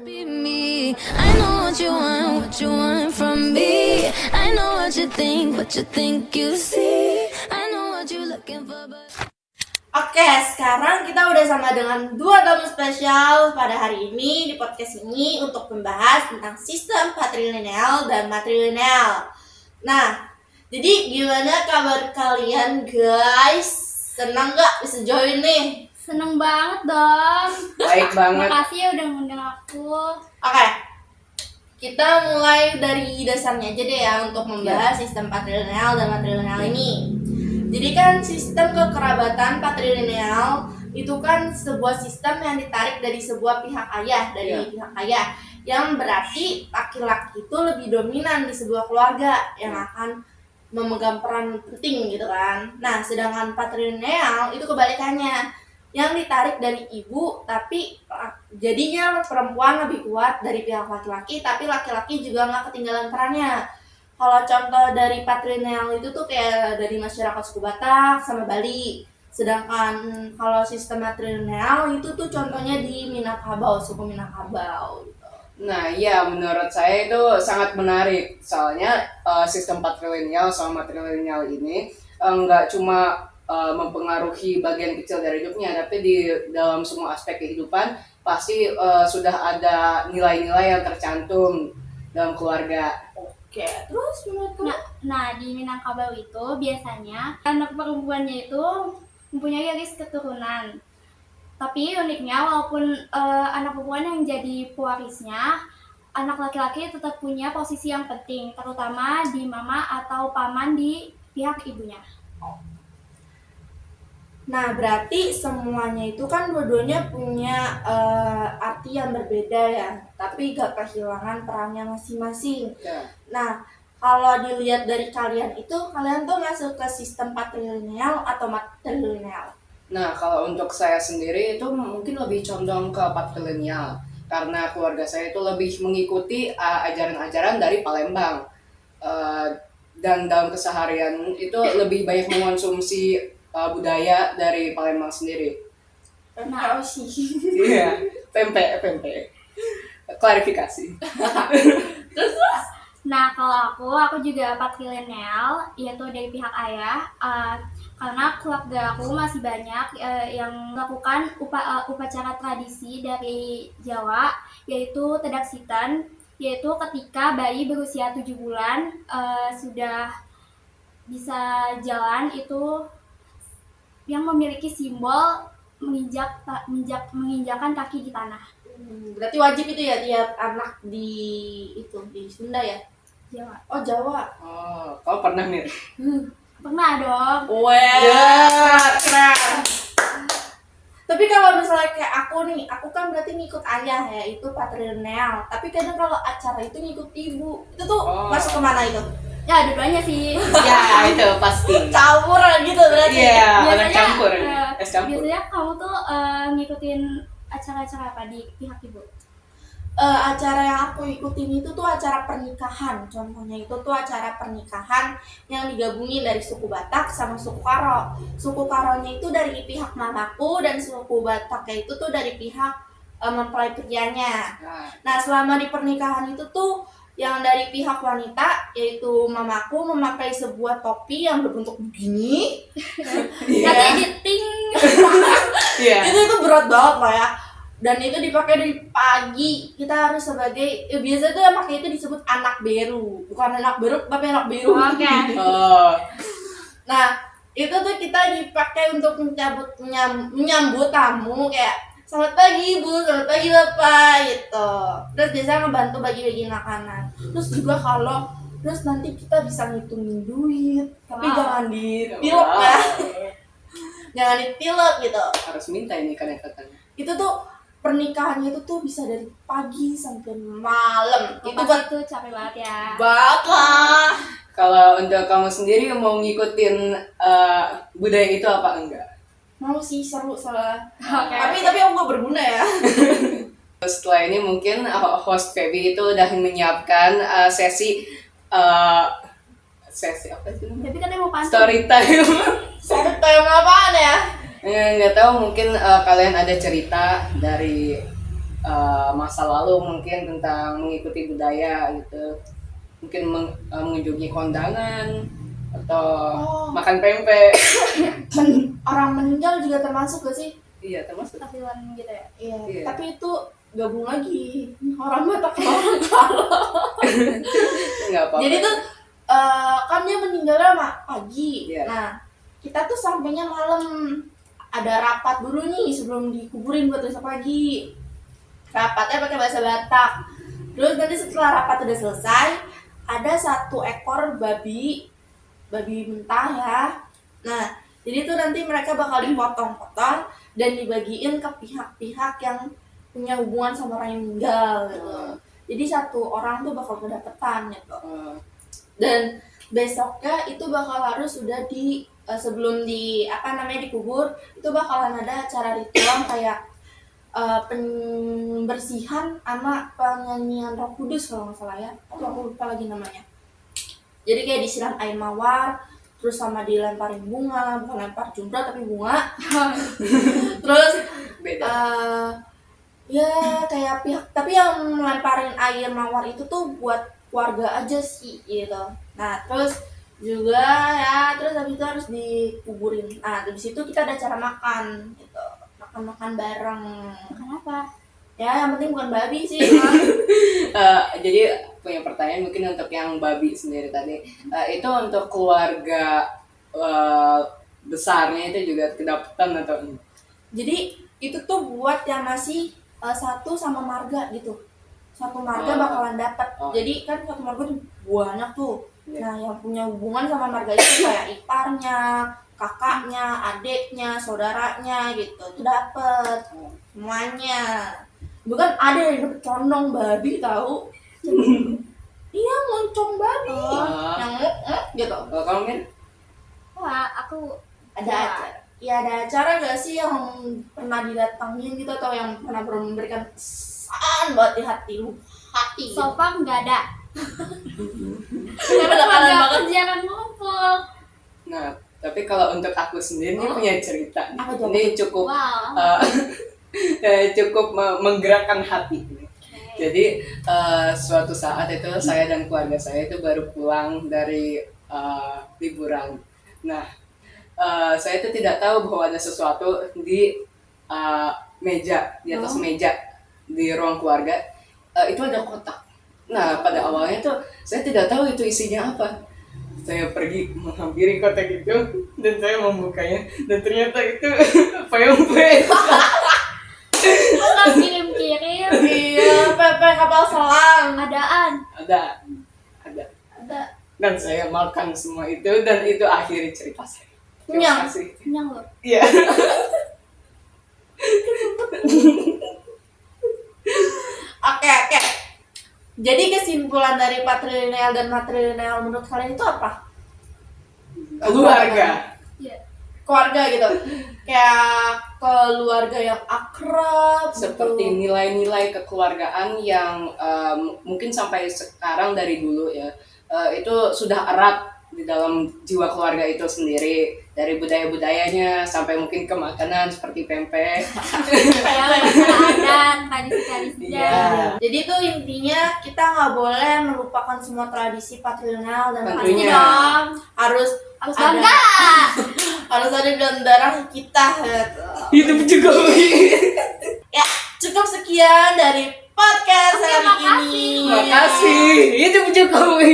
Be me. I know what you want from me. I know what you think you see. I know what you looking for, but Oke, sekarang kita udah sama dengan dua tamu spesial pada hari ini di podcast ini untuk membahas tentang sistem patrilineal dan matrilineal. Nah, jadi gimana kabar kalian guys? Senang gak bisa join nih? Seneng banget dong. Baik banget. Makasih ya udah ngundang aku. Oke, kita mulai dari dasarnya aja deh ya untuk membahas sistem patrilineal dan matrilineal ini. Jadi kan sistem kekerabatan patrilineal itu kan sebuah sistem yang ditarik dari sebuah pihak ayah, pihak ayah, yang berarti laki-laki itu lebih dominan di sebuah keluarga yang akan memegang peran penting gitu kan. Nah, sedangkan patrilineal itu kebalikannya, yang ditarik dari ibu tapi jadinya perempuan lebih kuat dari pihak laki-laki, tapi laki-laki juga nggak ketinggalan perannya. Kalau contoh dari patrilineal itu tuh kayak dari masyarakat suku Batak sama Bali. Sedangkan kalau sistem matrilineal itu tuh contohnya di Minangkabau, suku Minangkabau gitu. Nah, iya menurut saya itu sangat menarik. Soalnya sistem patrilineal sama matrilineal ini nggak cuma mempengaruhi bagian kecil dari hidupnya, tapi di dalam semua aspek kehidupan pasti sudah ada nilai-nilai yang tercantum dalam keluarga. Oke, terus menurut Nah, di Minangkabau itu biasanya anak perempuannya itu mempunyai garis keturunan. Tapi uniknya walaupun anak perempuan yang jadi pewarisnya, anak laki-laki tetap punya posisi yang penting, terutama di mama atau paman di pihak ibunya. Nah, berarti semuanya itu kan dua-duanya punya arti yang berbeda ya, tapi gak kehilangan perannya masing-masing. Ya. Nah, kalau dilihat dari kalian itu, kalian tuh masuk ke sistem patrilineal atau matrilineal? Nah, kalau untuk saya sendiri itu mungkin lebih condong ke patrilineal, karena keluarga saya itu lebih mengikuti ajaran-ajaran dari Palembang. Dan dalam keseharian itu lebih banyak mengonsumsi budaya dari Palembang sendiri. Nah, sih. Iya, pempek. Klarifikasi. Nah, kalau aku juga patrilineal, yaitu dari pihak ayah, karena keluarga aku masih banyak yang melakukan upacara tradisi dari Jawa, yaitu Tedak Sitan, yaitu ketika bayi berusia 7 bulan sudah bisa jalan, itu yang memiliki simbol menginjakan kaki di tanah. Berarti wajib itu ya tiap anak di Sunda ya? Jawa. Oh, Jawa. Oh, kau pernah nih? Pernah dong. Keren. Tapi kalau misalnya kayak aku kan berarti ngikut ayah ya, itu patrilineal. Tapi kadang kalau acara itu ngikut ibu, itu tuh masuk kemana itu? Ya, dua-duanya sih. Ya, itu pasti. Campuran gitu berarti. Iya, Biasanya, anak campur. Es campur. Biasanya kamu tuh ngikutin acara-acara apa di pihak ibu? Acara yang aku ikutin itu tuh acara pernikahan. Contohnya itu tuh acara pernikahan yang digabungin dari suku Batak sama suku Karo. Suku Karonya itu dari pihak mamaku dan suku Bataknya itu tuh dari pihak mempelai prianya. Nah, selama di pernikahan itu tuh yang dari pihak wanita, yaitu mamaku memakai sebuah topi yang berbentuk begini. Katanya jiting. Iya. Itu berat banget lah ya. Dan itu dipakai dari pagi. Kita harus sebagai biasanya tuh yang pakai itu disebut anak beru, bukan anak beruk tapi anak beru. Oke. Oh. Nah, itu tuh kita dipakai untuk menyambut tamu kayak selamat pagi ibu, selamat pagi bapak gitu. Terus biasanya ngebantu bagi-bagi makanan. Terus juga terus nanti kita bisa ngitungin duit, tapi jangan ditilep ya. Jangan ditilep gitu. Harus minta ini kadang-kadang. Itu tuh pernikahannya itu tuh bisa dari pagi sampai malam. Itu Pas itu capek banget ya. bakal. Kalau untuk kamu sendiri mau ngikutin budaya itu apa enggak? Mau sih, seru soalnya. Oke. Tapi aku gak berguna ya. Setelah ini mungkin host Feby itu udah menyiapkan sesi apa sih? Tapi katanya mau pantun. Story time. Sampai tema apaan ya? Nggak tahu, mungkin kalian ada cerita dari masa lalu mungkin tentang mengikuti budaya gitu, mungkin mengunjungi kondangan atau makan pempek. Orang meninggal juga termasuk gak sih? Iya termasuk. Tahlilan gitu ya. Iya. Iya. Tapi itu gabung lagi orang Batak sama orang Karo. Nggak apa-apa. Jadi tuh kan dia meninggalnya pagi. Iya. Nah kita tuh sampainya malam, ada rapat dulu nih sebelum dikuburin buat besok pagi. Rapatnya pakai bahasa Batak. Terus nanti setelah rapat udah selesai, ada 1 ekor babi mentah ya. Nah jadi tuh nanti mereka bakal dipotong-potong dan dibagiin ke pihak-pihak yang punya hubungan sama orang yang meninggal gitu. Jadi 1 orang tuh bakal kedapetan gitu. Dan besoknya itu bakal harus sudah sebelum dikubur itu bakalan ada acara ritual kayak pembersihan sama penyanyian Roh Kudus kalau nggak salah ya. Aku lupa lagi namanya. Jadi kayak disiram air mawar, terus sama dilemparin bunga, bukan lempar jumroh tapi bunga. Terus Beda. ya kayak pihak, tapi yang melemparin air mawar itu tuh buat keluarga aja sih gitu. Nah terus juga ya, terus habis itu harus dikuburin. Nah habis itu kita ada acara makan gitu, makan bareng. Kenapa? Ya yang penting bukan babi sih. Jadi punya pertanyaan mungkin untuk yang babi sendiri tadi, itu untuk keluarga besarnya itu juga kedapatan atau enggak? Jadi itu tuh buat yang masih satu sama marga gitu. Satu marga bakalan dapat. Jadi kan satu marga tuh banyak tuh. Nah yang punya hubungan sama marga itu kayak iparnya, kakaknya, adiknya, saudaranya gitu, itu dapet semuanya. Bukan ada yang dapet condong babi tahu? Iya moncong babi, yang gitu. Kalau kamu kan? Wah, aku Ada acara. Ya ada acara gak sih yang pernah didatangin gitu atau yang pernah memberikan kesan buat di hati lu? Hati. so far nggak ada. Karena Keluarga bakalan aku banget. jarang ngumpul. Nah, tapi kalau untuk aku sendiri ini punya cerita. Apa tuh? Ini cukup Wow. cukup menggerakkan hati. Jadi suatu saat itu saya dan keluarga saya itu baru pulang dari liburan. Nah, saya itu tidak tahu bahwa ada sesuatu di meja, di atas meja di ruang keluarga. Itu ada kotak. Nah, pada awalnya tuh saya tidak tahu itu isinya apa. Saya pergi menghampiri kotak itu dan saya membukanya dan ternyata itu pempek. Nggak kirim-kirim. Iya, pepek kapal selam. Adaan. Ada. Ada. Dan saya makan semua itu dan itu akhiri cerita saya. Kenyang. Terima kasih. Kenyang loh. Iya. Oke. Jadi kesimpulan dari patrilineal dan matrilineal menurut kalian itu apa? Keluarga. Iya. Keluarga gitu. Kayak keluarga yang akrab Seperti gitu. nilai-nilai kekeluargaan yang mungkin sampai sekarang dari dulu ya, itu sudah erat di dalam jiwa keluarga itu sendiri, dari budaya-budayanya sampai mungkin ke makanan seperti pempek. Kayak adat, tradisi-tradisinya. Iya. Jadi itu intinya kita nggak boleh melupakan semua tradisi patrilineal dan Tentunya. Pasti dong. harus Harus ada- bangga. harus ada dalam darah kita gitu. Hidup Jokowi. Ya cukup sekian dari podcast Oke, hari makasih. ini. Makasih. Hidup Jokowi.